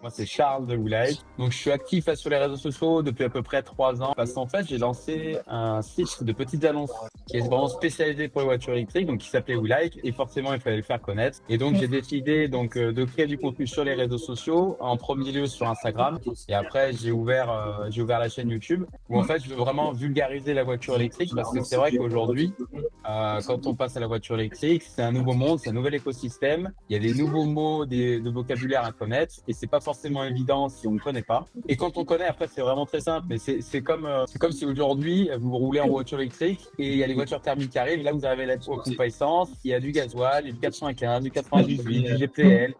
Moi, c'est Charles de WeLike. Donc, je suis actif sur les réseaux sociaux depuis à peu près 3 ans parce qu'en fait, j'ai lancé un site de petites annonces qui est vraiment spécialisé pour les voitures électriques, donc qui s'appelait WeLike, et forcément, il fallait le faire connaître. Et donc, j'ai décidé de créer du contenu sur les réseaux sociaux, en premier lieu sur Instagram, et après, j'ai ouvert la chaîne YouTube où en fait, je veux vraiment vulgariser la voiture électrique parce que c'est vrai qu'aujourd'hui, quand on passe à la voiture électrique, c'est un nouveau monde, c'est un nouvel écosystème. Il y a des nouveaux mots, de vocabulaire à connaître, et c'est pas forcément évident si on ne connaît pas. Et quand on connaît, après, c'est vraiment très simple. Mais c'est comme si aujourd'hui vous roulez en voiture électrique et il y a les voitures thermiques qui arrivent. Et là, vous arrivez à la pompe à essence, il y a du gasoil, il y a du 95, du 98, du GPL,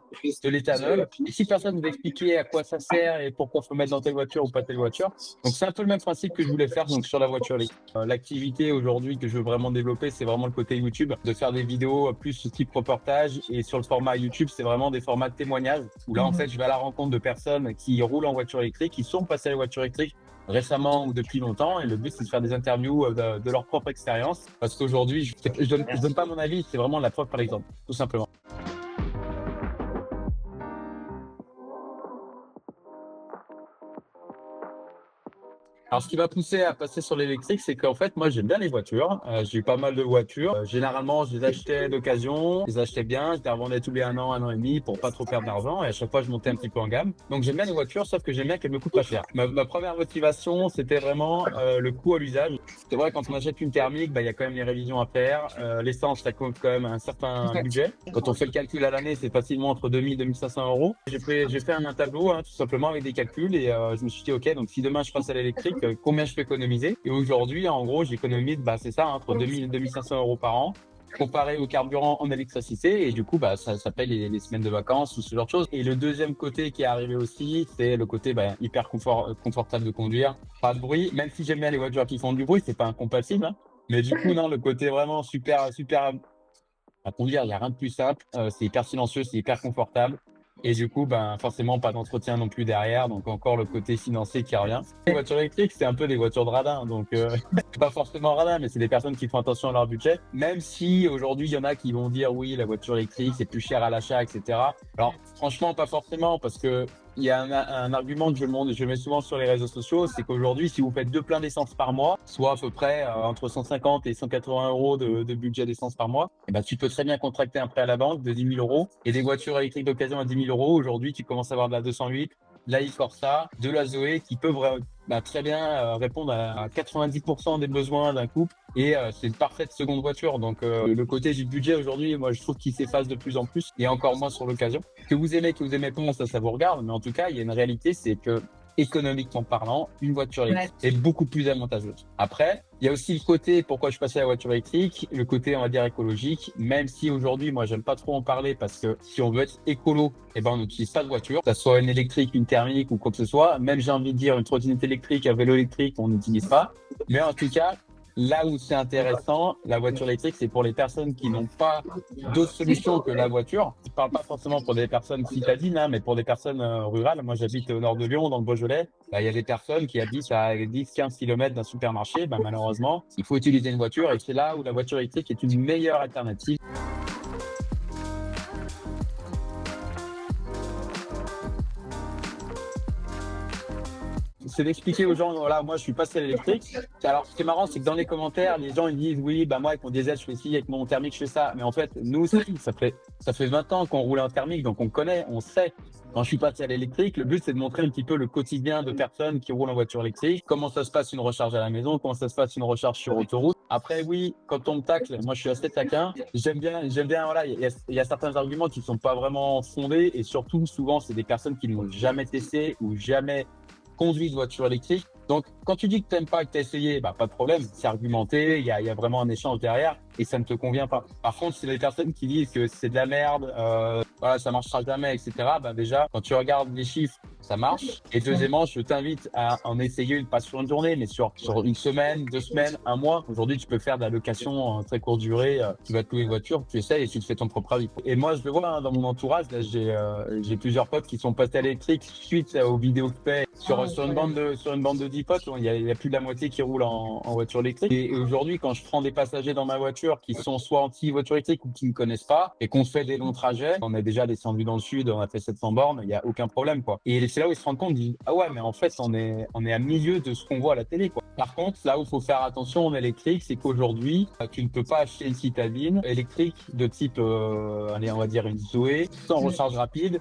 de l'éthanol. Et si personne vous expliquait à quoi ça sert et pourquoi il faut mettre dans telle voiture ou pas telle voiture, donc c'est un peu le même principe que je voulais faire donc sur la voiture électrique. L'activité aujourd'hui que je veux vraiment développer, c'est vraiment le côté YouTube, de faire des vidéos plus type reportage, et sur le format YouTube, c'est vraiment des formats de témoignages où là en fait je vais à la rencontre de personnes qui roulent en voiture électrique, qui sont passées à la voiture électrique récemment ou depuis longtemps, et le but c'est de faire des interviews de leur propre expérience parce qu'aujourd'hui je donne pas mon avis, c'est vraiment la preuve par l'exemple, tout simplement. Alors, ce qui m'a poussé à passer sur l'électrique, c'est qu'en fait, moi, j'aime bien les voitures. J'ai eu pas mal de voitures. Généralement, je les achetais d'occasion, je les achetais bien, je les revendais tous les un an et demi pour pas trop perdre d'argent. Et à chaque fois, je montais un petit peu en gamme. Donc, j'aime bien les voitures, sauf que j'aime bien qu'elles me coûtent pas cher. Ma première motivation, c'était vraiment le coût à l'usage. C'est vrai, quand on achète une thermique, il y a quand même les révisions à faire. L'essence, ça coûte quand même un certain budget. Quand on fait le calcul à l'année, c'est facilement entre 2000 et 2500 euros. J'ai fait un tableau, tout simplement, avec des calculs, et je me suis dit, OK, donc si demain je passe à l'électrique, combien je peux économiser? Et aujourd'hui, en gros, j'économise, c'est ça, entre 2000 et 2500 euros par an, comparé au carburant en électricité. Et du coup, ça paye les semaines de vacances ou ce genre de choses. Et le deuxième côté qui est arrivé aussi, c'est le côté hyper confortable de conduire. Pas de bruit, même si j'aime bien les voitures qui font du bruit, c'est pas incompatible, hein. Mais du coup, non, le côté vraiment super, super à conduire, il n'y a rien de plus simple. C'est hyper silencieux, c'est hyper confortable. Et du coup, forcément, pas d'entretien non plus derrière. Donc, encore le côté financier qui revient. Les voitures électriques, c'est un peu des voitures de radin. Donc, pas forcément radin, mais c'est des personnes qui font attention à leur budget. Même si aujourd'hui, il y en a qui vont dire oui, la voiture électrique, c'est plus cher à l'achat, etc. Alors, franchement, pas forcément, parce que il y a un argument que je mets souvent sur les réseaux sociaux, c'est qu'aujourd'hui, si vous faites 2 pleins d'essence par mois, soit à peu près entre 150 et 180 euros de budget d'essence par mois, tu peux très bien contracter un prêt à la banque de 10 000 euros, et des voitures électriques d'occasion à 10 000 euros. Aujourd'hui, tu commences à avoir de la 208, de la e-Corsa, de la Zoé, qui peuvent très bien répondre à 90% des besoins d'un couple. Et c'est une parfaite seconde voiture. Donc le côté du budget aujourd'hui, moi je trouve qu'il s'efface de plus en plus, et encore moins sur l'occasion. Que vous aimez pas, ça vous regarde. Mais en tout cas, il y a une réalité, c'est que économiquement parlant, une voiture électrique est beaucoup plus avantageuse. Après, il y a aussi le côté pourquoi je passais à la voiture électrique, le côté on va dire écologique, même si aujourd'hui moi j'aime pas trop en parler parce que si on veut être écolo, on n'utilise pas de voiture, que ce soit une électrique, une thermique ou quoi que ce soit. Même j'ai envie de dire une trottinette électrique, un vélo électrique, on n'utilise pas. Mais en tout cas, là où c'est intéressant, la voiture électrique, c'est pour les personnes qui n'ont pas d'autres solutions que la voiture. Je ne parle pas forcément pour des personnes citadines, mais pour des personnes rurales. Moi, j'habite au nord de Lyon, dans le Beaujolais. Il y a des personnes qui habitent à 10-15 km d'un supermarché. Malheureusement, il faut utiliser une voiture, et c'est là où la voiture électrique est une meilleure alternative. C'est d'expliquer aux gens, voilà, moi je suis passé à l'électrique. Alors ce qui est marrant, c'est que dans les commentaires, les gens ils disent oui, moi avec mon diesel je fais ci, avec mon thermique je fais ça. Mais en fait, nous aussi, ça fait 20 ans qu'on roule en thermique, donc on connaît, on sait. Quand je suis passé à l'électrique, le but c'est de montrer un petit peu le quotidien de personnes qui roulent en voiture électrique, comment ça se passe une recharge à la maison, comment ça se passe une recharge sur autoroute. Après oui, quand on me tacle, moi je suis assez taquin, j'aime bien, voilà, il y a certains arguments qui ne sont pas vraiment fondés, et surtout souvent c'est des personnes qui n'ont jamais testé ou jamais conduit de voiture électrique. Donc, quand tu dis que tu n'aimes pas, que tu as essayé, pas de problème, c'est argumenté, il y a vraiment un échange derrière, et ça ne te convient pas. Par contre, c'est les personnes qui disent que c'est de la merde, ça marchera jamais, etc. Déjà, quand tu regardes les chiffres, ça marche. Et deuxièmement, je t'invite à en essayer, pas sur une journée, mais sur une semaine, 2 semaines, un mois. Aujourd'hui, tu peux faire de la location en très courte durée. Tu vas te louer une voiture, tu essayes et tu te fais ton propre avis. Et moi, je le vois dans mon entourage. Là, j'ai plusieurs potes qui sont passés à l'électrique suite aux vidéos que je fais sur une bande de 10 potes. Il y a plus de la moitié qui roule en voiture électrique. Et aujourd'hui, quand je prends des passagers dans ma voiture, voitures qui sont soit anti-voiture électrique ou qui ne connaissent pas et qu'on fait des longs trajets, on est déjà descendu dans le sud, on a fait 700 bornes, il n'y a aucun problème, quoi. Et c'est là où ils se rendent compte, ils disent, ah ouais, mais en fait, on est à milieu de ce qu'on voit à la télé, quoi. Par contre, là où il faut faire attention en électrique, c'est qu'aujourd'hui, tu ne peux pas acheter une citadine électrique de type, allez, on va dire une Zoé, sans recharge rapide.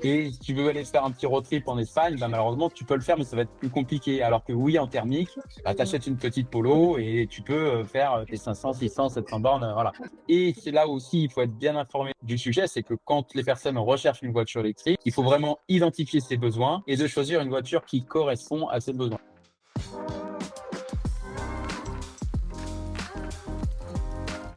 Et si tu veux aller faire un petit road trip en Espagne, bah, malheureusement, tu peux le faire, mais ça va être plus compliqué. Alors que oui, en thermique, bah, tu achètes une petite Polo et tu peux faire tes 500, 600, 700 bornes, voilà. Et c'est là aussi, il faut être bien informé du sujet, c'est que quand les personnes recherchent une voiture électrique, il faut vraiment identifier ses besoins et de choisir une voiture qui correspond à ses besoins.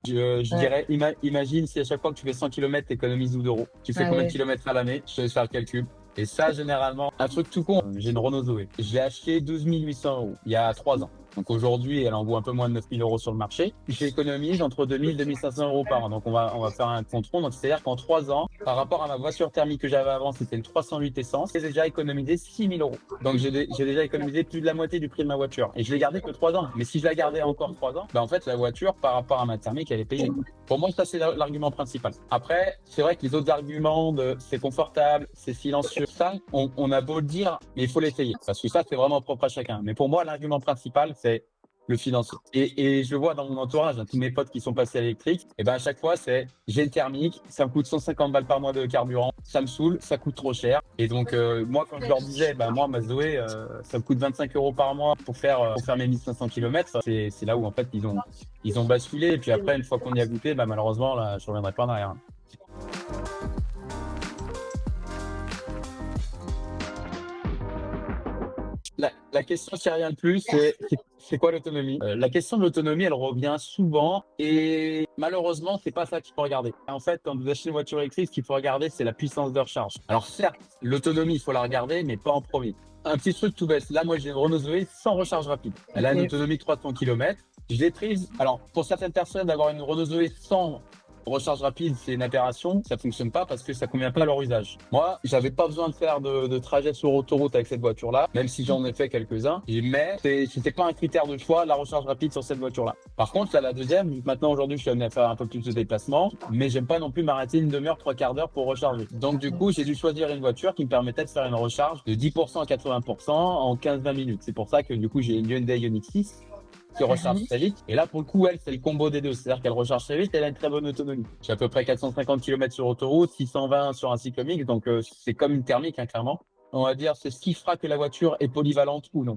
Je dirais, imagine si à chaque fois que tu fais 100 km, tu économises 12 euros. Tu fais combien de kilomètres à l'année? Je te laisse faire le calcul. Et ça, généralement, un truc tout con, j'ai une Renault Zoé. Je l'ai acheté 12 800 euros il y a 3 ans. Donc aujourd'hui, elle en vaut un peu moins de 9 000 euros sur le marché. J'économise entre 2 000 et 2 500 euros par an. Donc on va faire un compte rond. Donc c'est-à-dire qu'en 3 ans, par rapport à ma voiture thermique que j'avais avant, c'était le 308 essence, j'ai déjà économisé 6 000 euros. Donc j'ai déjà économisé plus de la moitié du prix de ma voiture. Et je l'ai gardée que 3 ans. Mais si je la gardais encore 3 ans, bah en fait la voiture, par rapport à ma thermique, elle est payée. Pour moi, ça c'est l'argument principal. Après, c'est vrai que les autres arguments de c'est confortable, c'est silencieux, ça, on a beau le dire, mais il faut l'essayer. Parce que ça, c'est vraiment propre à chacun. Mais pour moi, l'argument principal, c'est le financier. Et je vois dans mon entourage, tous mes potes qui sont passés à l'électrique, et ben à chaque fois, c'est j'ai le thermique, ça me coûte 150 balles par mois de carburant, ça me saoule, ça coûte trop cher. Et donc, moi, quand je leur disais, moi, ma Zoé, ça me coûte 25 euros par mois pour faire mes 1500 km, c'est là où, en fait, ils ont basculé. Et puis après, une fois qu'on y a goûté, malheureusement, là, je reviendrai pas en arrière. La question qui revient le plus, c'est quoi l'autonomie? La question de l'autonomie, elle revient souvent et malheureusement, c'est pas ça qu'il faut regarder. En fait, quand vous achetez une voiture électrique, ce qu'il faut regarder, c'est la puissance de recharge. Alors certes, l'autonomie, il faut la regarder, mais pas en premier. Un petit truc tout bête. Là, moi, j'ai une Renault Zoé sans recharge rapide. Elle a une autonomie de 300 km. Je l'ai prise. Alors, pour certaines personnes, d'avoir une Renault Zoé sans recharge rapide, c'est une aberration, ça fonctionne pas parce que ça convient pas à leur usage. Moi, j'avais pas besoin de faire de trajet sur autoroute avec cette voiture-là, même si j'en ai fait quelques-uns, mais c'était pas un critère de choix, la recharge rapide sur cette voiture-là. Par contre, là, la deuxième, maintenant aujourd'hui, je suis amené à faire un peu plus de déplacements, mais j'aime pas non plus m'arrêter une demi-heure, 3/4 d'heure pour recharger. Donc, du coup, j'ai dû choisir une voiture qui me permettait de faire une recharge de 10% à 80% en 15-20 minutes. C'est pour ça que, du coup, j'ai une Hyundai Ioniq 6 qui recharge très vite. Et là, pour le coup, elle, c'est le combo des deux. C'est-à-dire qu'elle recharge très vite et elle a une très bonne autonomie. J'ai à peu près 450 km sur autoroute, 620 sur un cyclomix. Donc, c'est comme une thermique, hein, clairement. On va dire, c'est ce qui fera que la voiture est polyvalente ou non.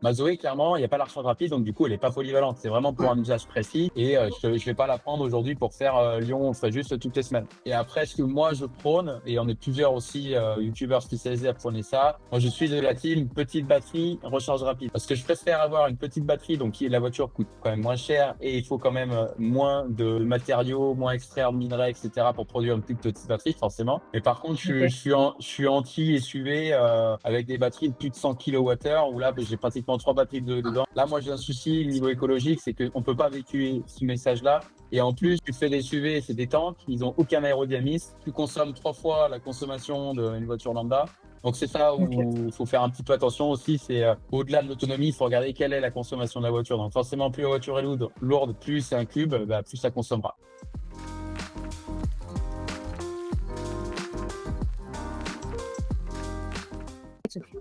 Ma Zoé, clairement, il n'y a pas la recharge rapide, donc du coup, elle n'est pas polyvalente. C'est vraiment pour un usage précis et je ne vais pas la prendre aujourd'hui pour faire Lyon, on fait juste toutes les semaines. Et après, ce que moi, je prône, et on est plusieurs aussi youtubeurs spécialisés à prôner ça, moi, je suis de la team petite batterie, recharge rapide. Parce que je préfère avoir une petite batterie, donc la voiture coûte quand même moins cher et il faut quand même moins de matériaux, moins extraire de minerais, etc. pour produire une toute petite batterie, forcément. Mais par contre, je suis anti-SUV avec des batteries de plus de 100 kWh où là, j'ai pratiquement 3 batteries dedans. Là, moi, j'ai un souci au niveau écologique, c'est qu'on ne peut pas véhiculer ce message-là. Et en plus, tu fais des SUV, c'est des tanks, ils n'ont aucun aérodynamisme. Tu consommes 3 fois la consommation d'une voiture lambda. Donc, c'est ça où il faut faire un petit peu attention aussi. C'est au-delà de l'autonomie, il faut regarder quelle est la consommation de la voiture. Donc, forcément, plus la voiture est lourde, plus c'est un cube, plus ça consommera.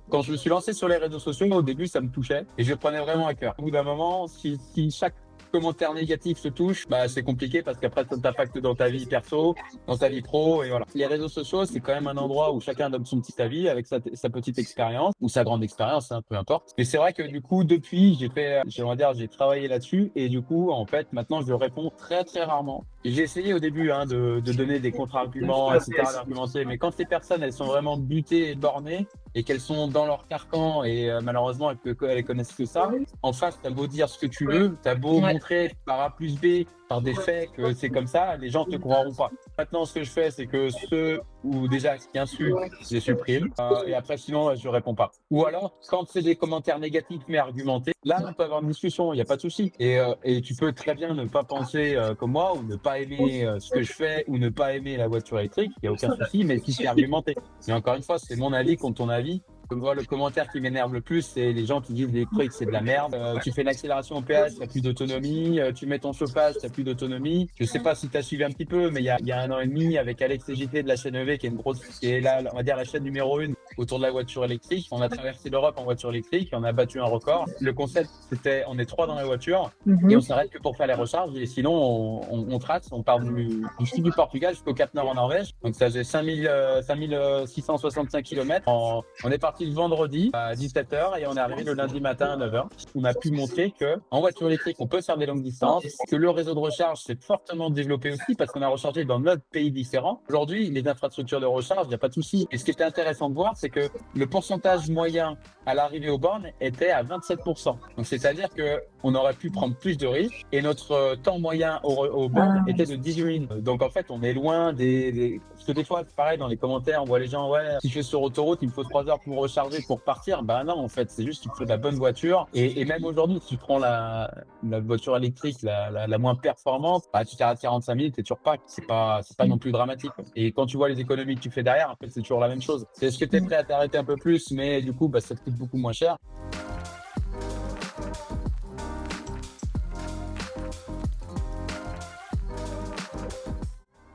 Quand je me suis lancé sur les réseaux sociaux, au début, ça me touchait et je le prenais vraiment à cœur. Au bout d'un moment, si chaque commentaire négatif se touche, c'est compliqué parce qu'après, ça t'impacte dans ta vie perso, dans ta vie pro et voilà. Les réseaux sociaux, c'est quand même un endroit où chacun donne son petit avis avec sa petite expérience ou sa grande expérience, peu importe. Mais c'est vrai que du coup, depuis, j'ai travaillé là-dessus et du coup, en fait, maintenant, je réponds très, très rarement. J'ai essayé au début de donner des contre-arguments, etc., d'argumenter, mais quand ces personnes, elles sont vraiment butées et bornées et qu'elles sont dans leur carcan et malheureusement, elles connaissent que ça, en face, t'as beau dire ce que tu veux, t'as beau montrer par A plus B, par des faits que c'est comme ça, les gens te croiront pas. Maintenant, ce que je fais, c'est que ceux où déjà qui insultent, je les supprime et après, sinon, je réponds pas. Ou alors, quand c'est des commentaires négatifs mais argumentés, là, on peut avoir une discussion, il n'y a pas de souci. Et tu peux très bien ne pas penser comme moi ou ne pas aimer ce que je fais ou ne pas aimer la voiture électrique, il n'y a aucun souci, mais si c'est argumenté. Mais encore une fois, c'est mon avis contre ton avis. Moi, le commentaire qui m'énerve le plus, c'est les gens qui disent l'électrique, c'est de la merde. Tu fais une accélération au péage, t'as plus d'autonomie. Tu mets ton chauffage, t'as plus d'autonomie. Je sais pas si t'as suivi un petit peu, mais il y a 1 an et demi, avec Alex et JT de la chaîne EV, qui est une grosse, qui est là, on va dire la chaîne numéro 1 autour de la voiture électrique. On a traversé l'Europe en voiture électrique et on a battu un record. Le concept, c'était, on est 3 dans la voiture et on s'arrête que pour faire les recharges. Et sinon, on trace, on part du sud du Portugal jusqu'au Cap Nord en Norvège. Donc ça faisait 5665 km. On est parti le vendredi à 17h et on est arrivé le lundi matin à 9h. On a pu montrer que en voiture électrique, on peut faire des longues distances, que le réseau de recharge s'est fortement développé aussi parce qu'on a rechargé dans 9 pays différents. Aujourd'hui, les infrastructures de recharge, il n'y a pas de souci. Et ce qui était intéressant de voir, c'est que le pourcentage moyen à l'arrivée aux bornes était à 27%. Donc c'est-à-dire que on aurait pu prendre plus de risques et notre temps moyen aux bornes était de 18 minutes. Donc en fait, on est loin parce que des fois, pareil, dans les commentaires, on voit les gens, ouais, si je vais sur autoroute, il me faut 3 heures pour me recharger, pour partir. Ben non, en fait, c'est juste qu'il faut de la bonne voiture. Et même aujourd'hui, si tu prends la voiture électrique la moins performante, bah, tu t'arrêtes 45 minutes et tu repars. C'est pas non plus dramatique. Et quand tu vois les économies que tu fais derrière, en fait, c'est toujours la même chose. C'est ce que tu es prêt à t'arrêter un peu plus, mais du coup, bah, ça te coûte beaucoup moins cher.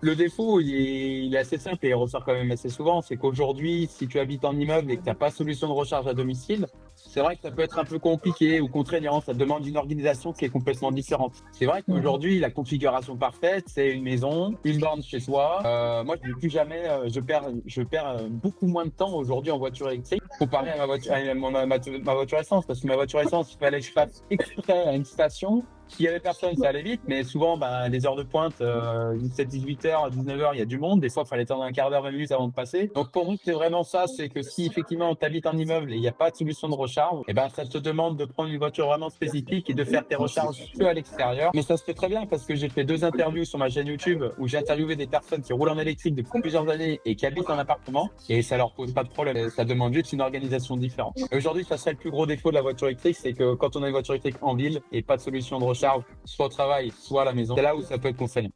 Le défaut, il est assez simple et il ressort quand même assez souvent. C'est qu'aujourd'hui, si tu habites en immeuble et que tu n'as pas de solution de recharge à domicile, c'est vrai que ça peut être un peu compliqué ou contraignant. Ça demande une organisation qui est complètement différente. C'est vrai qu'aujourd'hui, la configuration parfaite, c'est une maison, une borne chez soi. Moi, je ne dis plus jamais, je perds beaucoup moins de temps aujourd'hui en voiture électrique comparé à ma voiture essence. Parce que ma voiture essence, il fallait que je fasse exprès à une station. S'il y avait personne, ça allait vite, mais souvent, les heures de pointe, 17-18h, 19h, il y a du monde. Des fois, il fallait attendre un quart d'heure, 20 minutes avant de passer. Donc, pour nous, c'est vraiment ça, c'est que si effectivement, tu habites un immeuble et il n'y a pas de solution de recharge, et ça te demande de prendre une voiture vraiment spécifique et de faire tes recharges que à l'extérieur. Mais ça se fait très bien parce que j'ai fait 2 interviews sur ma chaîne YouTube où j'ai interviewé des personnes qui roulent en électrique depuis plusieurs années et qui habitent en appartement et ça leur pose pas de problème. Ça demande juste une organisation différente. Et aujourd'hui, ça serait le plus gros défaut de la voiture électrique, c'est que quand on a une voiture électrique en ville et pas de solution de recharge, soit au travail, soit à la maison, c'est là où ça peut être contraignant.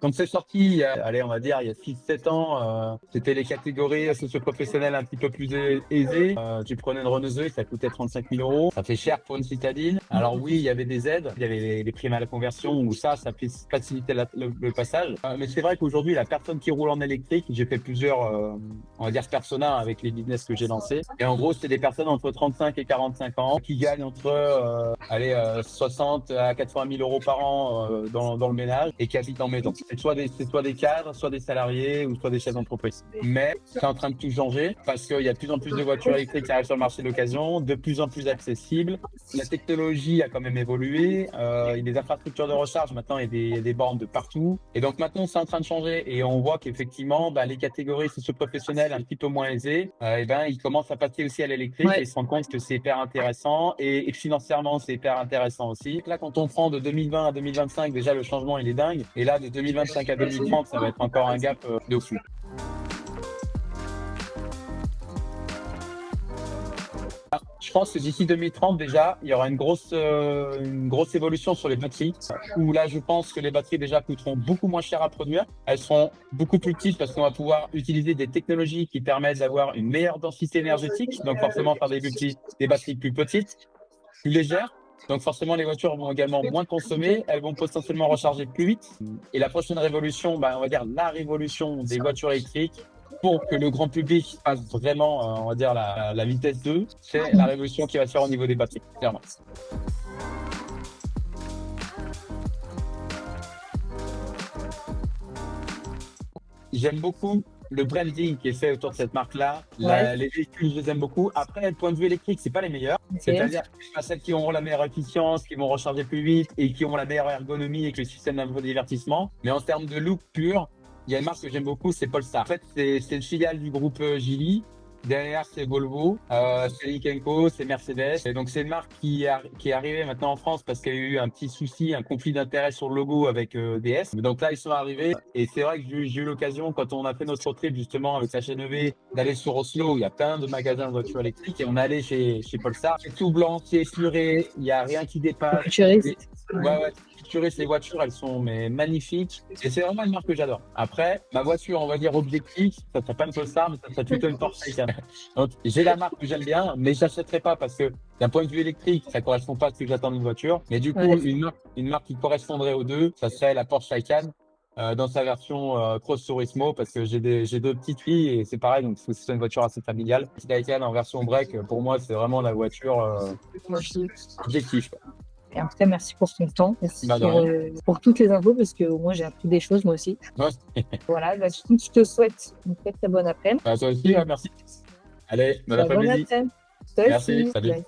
Quand c'est sorti, allez, on va dire, il y a 6-7 ans, c'était les catégories socio-professionnelles un petit peu plus aisées. Tu prenais une Renault Zoé, ça coûtait 35 000 euros. Ça fait cher pour une citadine. Alors oui, il y avait des aides, il y avait les primes à la conversion où ça facilitait le passage. Mais c'est vrai qu'aujourd'hui, la personne qui roule en électrique, j'ai fait plusieurs, on va dire, personas avec les business que j'ai lancés. Et en gros, c'est des personnes entre 35 et 45 ans qui gagnent entre 60 à 80 000 euros par an dans le ménage et qui habitent en maison. C'est soit des cadres, soit des salariés ou soit des chefs d'entreprise. Mais c'est en train de tout changer parce qu'il y a de plus en plus de voitures électriques qui arrivent sur le marché d'occasion, de plus en plus accessibles. La technologie a quand même évolué. Il y a des infrastructures de recharge maintenant, il y a des bornes de partout. Et donc maintenant, c'est en train de changer et on voit qu'effectivement, les catégories socio-professionnelles un petit peu moins aisées, ils commencent à passer aussi à l'électrique et ils se rendent compte que c'est hyper intéressant et financièrement, c'est hyper intéressant aussi. Là, quand on prend de 2020 à 2025, déjà le changement il est dingue. Et là, de 2025 à 2030, ça va être encore un gap de fou. Je pense que d'ici 2030, déjà, il y aura une grosse évolution sur les batteries, où là, je pense que les batteries, déjà, coûteront beaucoup moins cher à produire. Elles seront beaucoup plus petites parce qu'on va pouvoir utiliser des technologies qui permettent d'avoir une meilleure densité énergétique, donc forcément faire des batteries plus petites, plus légères. Donc forcément, les voitures vont également moins consommer, elles vont potentiellement recharger plus vite. Et la prochaine révolution, on va dire la révolution des voitures électriques, pour que le grand public fasse vraiment, on va dire, la vitesse 2, c'est la révolution qui va se faire au niveau des batteries, clairement. J'aime beaucoup le branding qui est fait autour de cette marque-là. Les véhicules, je les aime beaucoup. Après, point de vue électrique, c'est pas les meilleurs. C'est-à-dire que c'est pas celles qui auront la meilleure efficience, qui vont recharger plus vite et qui auront la meilleure ergonomie avec le système d'infodivertissement. Mais en termes de look pur, il y a une marque que j'aime beaucoup, c'est Polestar. En fait, c'est une filiale du groupe Geely. Derrière, c'est Volvo, c'est Lynk & Co, c'est Mercedes. Et donc, c'est une marque qui est arrivée maintenant en France parce qu'il y a eu un petit souci, un conflit d'intérêt sur le logo avec DS. Donc là, ils sont arrivés. Et c'est vrai que j'ai eu l'occasion, quand on a fait notre trip justement avec la chaîne EV, d'aller sur Oslo, où il y a plein de magasins de voitures électriques. Et on est allé chez Polestar. C'est tout blanc, c'est essuré, il n'y a rien qui dépasse. Ouais, Futurist, les voitures, elles sont magnifiques. Et c'est vraiment une marque que j'adore. Après, ma voiture, on va dire objectif, ça serait pas une Polestar, mais ça serait plutôt une Porsche Taycan. Donc, j'ai la marque que j'aime bien, mais je l'achèterai pas parce que d'un point de vue électrique, ça correspond pas à ce que j'attends d'une voiture. Mais du coup, Ouais. une marque qui correspondrait aux deux, ça serait la Porsche Taycan. Dans sa version Cross Turismo parce que j'ai deux petites filles et c'est pareil donc c'est une voiture assez familiale. Taycan en version break pour moi c'est vraiment la voiture Moi aussi. objectif. Et en tout cas, merci pour ton temps. Merci Bah, de rien. pour toutes les infos parce que moi, j'ai appris des choses moi aussi. Ouais. Voilà, bah, je te souhaite une très très bonne après-midi. Bah, toi aussi, merci. Allez, bon Bonne après-midi. après-midi. Toi Merci, aussi. salut. Bye.